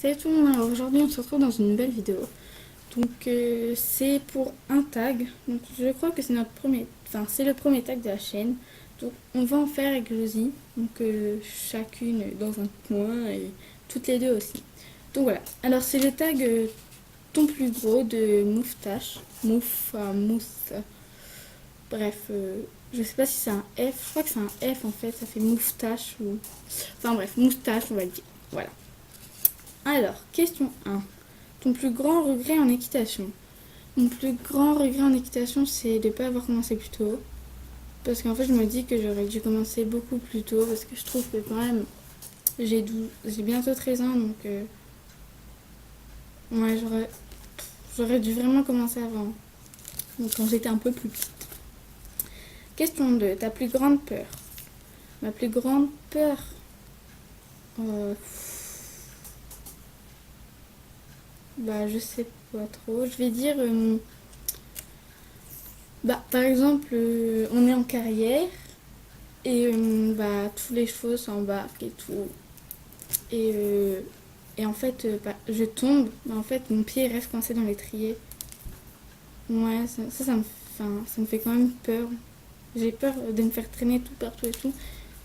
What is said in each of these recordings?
Salut tout le monde, alors aujourd'hui on se retrouve dans une nouvelle vidéo. Donc c'est pour un tag. Donc je crois que c'est c'est le premier tag de la chaîne. Donc on va en faire avec Josie. Donc chacune dans un coin et toutes les deux aussi. Donc voilà. Alors c'est le tag ton plus gros de Moustache. Mousse. Bref, je sais pas si c'est un F. Je crois que c'est un F en fait. Ça fait Moustache ou. Enfin bref, Moustache on va le dire. Voilà. Alors, question 1. Ton plus grand regret en équitation. Mon plus grand regret en équitation, c'est de ne pas avoir commencé plus tôt. Parce qu'en fait, je me dis que j'aurais dû commencer beaucoup plus tôt. Parce que je trouve que quand même, j'ai bientôt 13 ans. Donc, ouais, j'aurais dû vraiment commencer avant. Donc, quand j'étais un peu plus petite. Question 2. Ta plus grande peur. Ma plus grande peur. Je sais pas trop. Je vais dire. Par exemple, on est en carrière et tous les chevaux s'embarquent et tout. Et en fait, je tombe, mais en fait, mon pied reste coincé dans l'étrier. Ouais, ça me fait quand même peur. J'ai peur de me faire traîner tout partout et tout.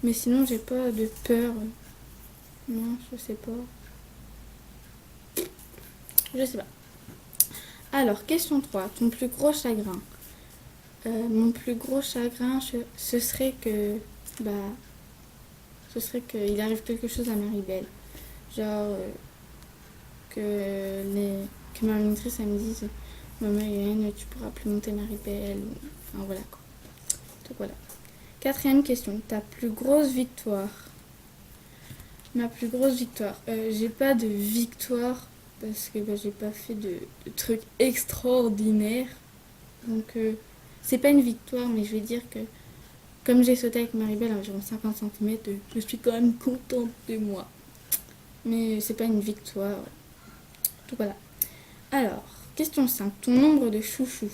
Mais sinon, j'ai pas de peur. Non, je sais pas. Je sais pas. Alors, question 3. Ton plus gros chagrin. Mon plus gros chagrin, ce serait que qu'il arrive quelque chose à Maribel. Genre que ma monitrice elle me dise Maman Hélène, tu pourras plus monter Maribel. Enfin voilà quoi. Donc voilà. Quatrième question. Ta plus grosse victoire. Ma plus grosse victoire. J'ai pas de victoire parce que j'ai pas fait de trucs extraordinaires. Donc c'est pas une victoire, mais je vais dire que comme j'ai sauté avec Maribel à environ 50 cm, je suis quand même contente de moi. Mais c'est pas une victoire. Donc voilà. Alors, question 5. Ton nombre de chouchous.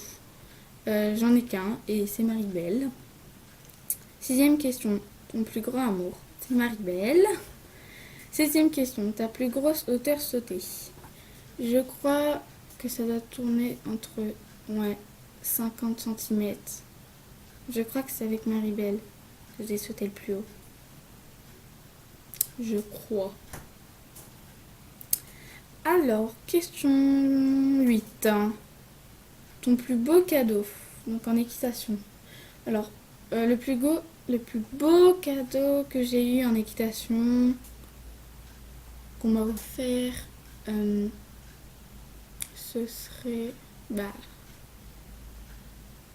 J'en ai qu'un et c'est Maribel. Sixième question. Ton plus grand amour. C'est Maribel. Septième question. Ta plus grosse hauteur sautée. Je crois que ça doit tourner entre 50 cm. Je crois que c'est avec Maribel que j'ai sauté le plus haut. Je crois. Alors, question 8. Ton plus beau cadeau, donc en équitation. Alors, le plus beau cadeau que j'ai eu en équitation, qu'on m'a offert, ce serait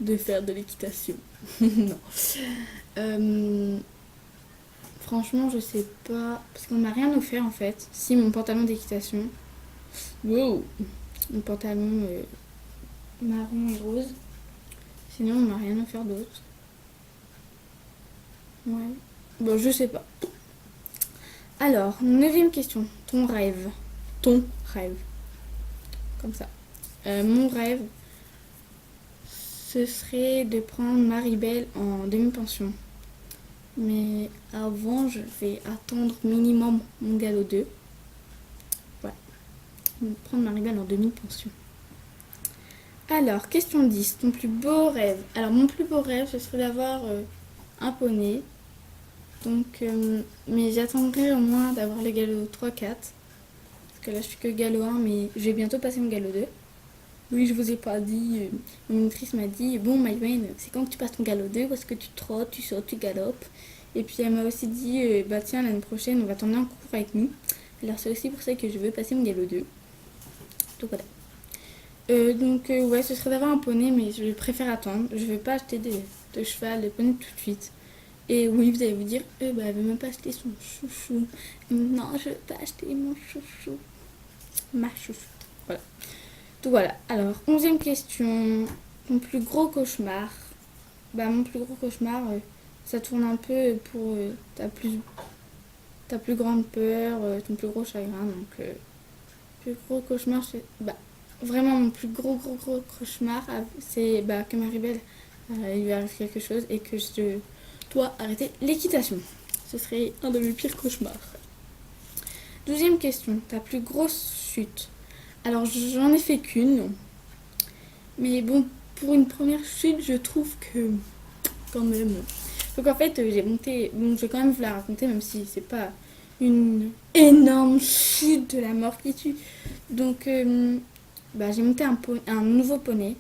de faire de l'équitation. Non. Franchement, je sais pas. Parce qu'on m'a rien offert en fait. Si, mon pantalon d'équitation. Wow! Mon pantalon marron et rose. Sinon, on m'a rien offert d'autre. Ouais. Bon, je sais pas. Alors, neuvième question. Ton rêve. Ton rêve. Comme ça. Mon rêve, ce serait de prendre Maribel en demi-pension. Mais avant, je vais attendre minimum mon galop 2. Voilà. Prendre Maribel en demi-pension. Alors, question 10. Ton plus beau rêve. Alors, mon plus beau rêve, ce serait d'avoir un poney. Donc, mais j'attendrai au moins d'avoir le galop 3-4. Parce que là, je suis que galop 1, mais je vais bientôt passer mon galop 2. Oui, je vous ai pas dit. Mon monitrice m'a dit bon, Maïwen, c'est quand que tu passes ton galop 2 parce que tu trottes, tu sautes, tu galopes. Et puis elle m'a aussi dit tiens, l'année prochaine, on va t'emmener en cours avec nous. Alors, c'est aussi pour ça que je veux passer mon galop 2. Donc voilà. Ouais, ce serait d'avoir un poney, mais je préfère attendre. Je vais pas acheter de cheval, de poney tout de suite. Et oui, vous allez vous dire, elle veut même pas acheter son chouchou. Non, je veux pas acheter mon chouchou. Ma chouchoute. Voilà. Donc voilà. Alors, 11e question. Mon plus gros cauchemar. Mon plus gros cauchemar, ça tourne un peu pour ta plus grande peur, ton plus gros chagrin. Donc, plus gros cauchemar, c'est... vraiment, mon plus gros cauchemar, c'est que Maribel, il lui arrive quelque chose et que je dois arrêter l'équitation. Ce serait un de mes pires cauchemars. 12e question, ta plus grosse chute. Alors j'en ai fait qu'une, mais bon, pour une première chute, je trouve que quand même. Donc en fait, j'ai monté, bon, je vais quand même vous la raconter, même si c'est pas une énorme chute de la mort qui tue. Donc, j'ai monté un nouveau poney.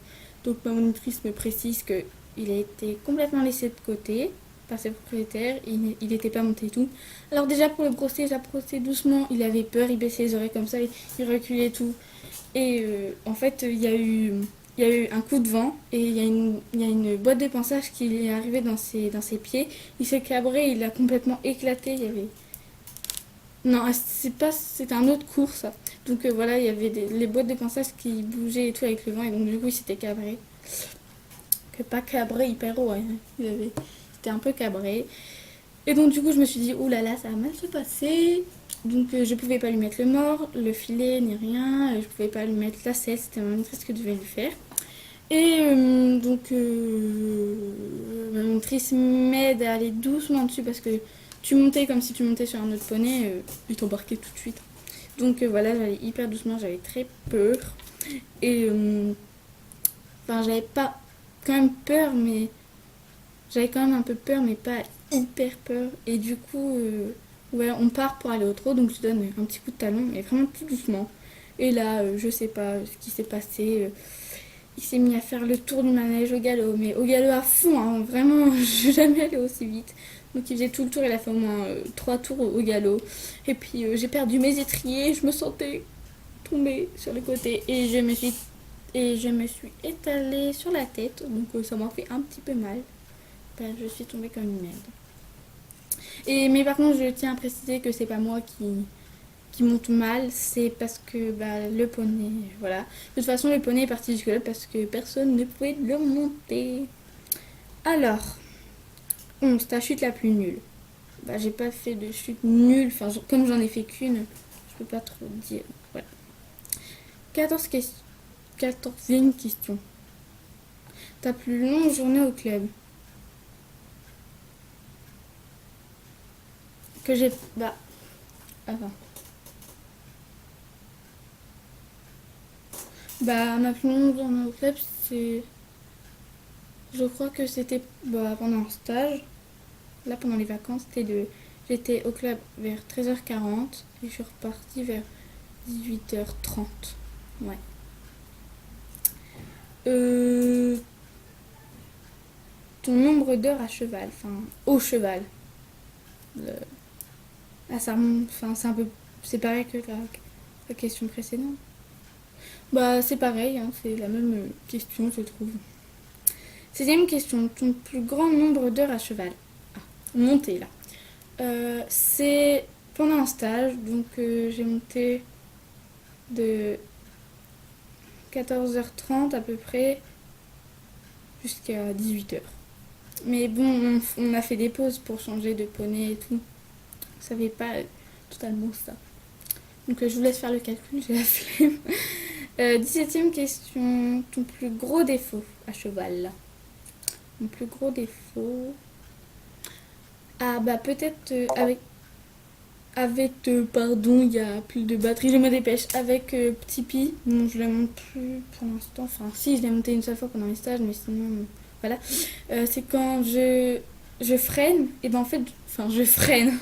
Donc ma monitrice me précise que il a été complètement laissé de côté par ses propriétaires. Il n'était pas monté et tout. Alors déjà pour le brosser, j'ai brossé doucement. Il avait peur, il baissait les oreilles comme ça, il reculait et tout. Et en fait, il y a eu un coup de vent et il y a une boîte de pinçage qui est arrivée dans ses pieds. Il s'est cabré, il a complètement éclaté. Il y avait... Non, c'était un autre cours ça. Donc voilà, il y avait les boîtes de pinçage qui bougeaient et tout avec le vent et donc du coup il s'était cabré. Que pas cabré hyper haut, hein. C'était un peu cabré. Et donc du coup je me suis dit, oulala, ça va mal se passer. Donc je pouvais pas lui mettre le mort, le filet, ni rien. Je pouvais pas lui mettre la selle, c'était ma maîtresse qui devait le faire. Et ma maîtresse m'aide à aller doucement dessus parce que tu montais comme si tu montais sur un autre poney, il t'embarquait tout de suite. Donc voilà, j'allais hyper doucement, j'avais très peur. Et j'avais pas quand même peur, mais j'avais quand même un peu peur, mais pas hyper peur. Et du coup, ouais, on part pour aller au trot, donc je donne un petit coup de talon, mais vraiment tout doucement. Et là, je sais pas ce qui s'est passé. Il s'est mis à faire le tour du manège au galop, mais au galop à fond, hein, vraiment, je suis jamais allée aussi vite. Donc il faisait tout le tour, il a fait au moins 3 tours au galop. Et puis j'ai perdu mes étriers, je me sentais tomber sur le côté et je me suis étalée sur la tête, donc ça m'a fait un petit peu mal. Je suis tombée comme une merde. Mais par contre, je tiens à préciser que c'est pas moi qui monte mal, c'est parce que le poney, voilà. De toute façon, le poney est parti du club parce que personne ne pouvait le monter. Alors, 11, ta chute la plus nulle. J'ai pas fait de chute nulle, enfin, comme j'en ai fait qu'une, je peux pas trop dire. Voilà. 14e question. Ta plus longue journée au club. Que j'ai. Enfin. Ma plus longue journée au club, c'est. Je crois que c'était pendant un stage. Là, pendant les vacances, j'étais au club vers 13h40 et je suis repartie vers 18h30. Ouais. Ton nombre d'heures à cheval, enfin, au cheval. Ça remonte, enfin, c'est un peu. C'est pareil que la question précédente. C'est pareil, hein, c'est la même question, je trouve. 16e question. Ton plus grand nombre d'heures à cheval. Ah, monté là. C'est pendant un stage, donc j'ai monté de 14h30 à peu près jusqu'à 18h. Mais bon, on a fait des pauses pour changer de poney et tout. Vous savez pas totalement ça. Donc je vous laisse faire le calcul, j'ai la flemme. 17e question. Ton plus gros défaut à cheval. Mon plus gros défaut. Ah peut-être pardon, il y a plus de batterie, je me dépêche. Avec Petit Pi, non, je la monte plus pour l'instant. Enfin, si, je l'ai monté une seule fois pendant les stages, mais sinon, voilà. C'est quand je freine, et en fait, je freine.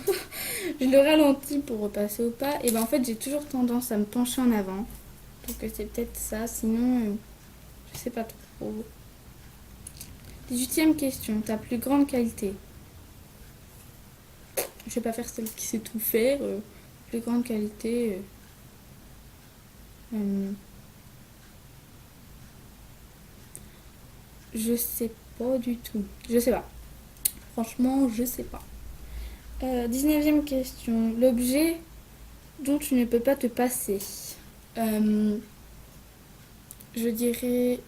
Je le ralentis pour repasser au pas, et en fait, j'ai toujours tendance à me pencher en avant. Donc, c'est peut-être ça, sinon, je sais pas trop. 18e question, ta plus grande qualité. Je vais pas faire celle qui sait tout faire. Plus grande qualité. Je sais pas du tout. Je sais pas. Franchement, je sais pas. 19e question. L'objet dont tu ne peux pas te passer. Je dirais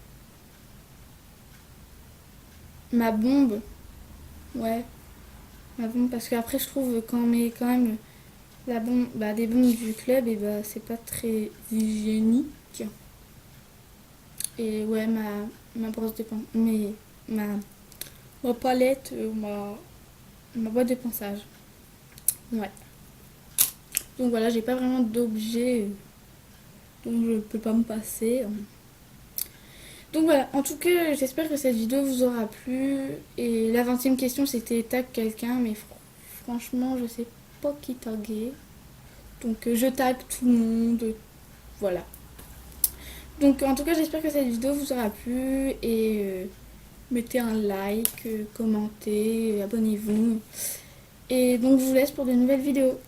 ma bombe. Ouais, ma bombe. Parce qu'après, je trouve quand on met quand même la bombe, des bombes du club, et c'est pas très hygiénique. Et ouais, ma brosse de pince, ma palette, ma boîte de ponçage. Ouais. Donc voilà, j'ai pas vraiment d'objet dont je peux pas me passer. Donc voilà, en tout cas, j'espère que cette vidéo vous aura plu. Et la 20e question, c'était tag quelqu'un, mais franchement, je sais pas qui taguer. Donc je tag tout le monde. Voilà. Donc en tout cas, j'espère que cette vidéo vous aura plu. Et mettez un like, commentez, abonnez-vous. Et donc je vous laisse pour de nouvelles vidéos.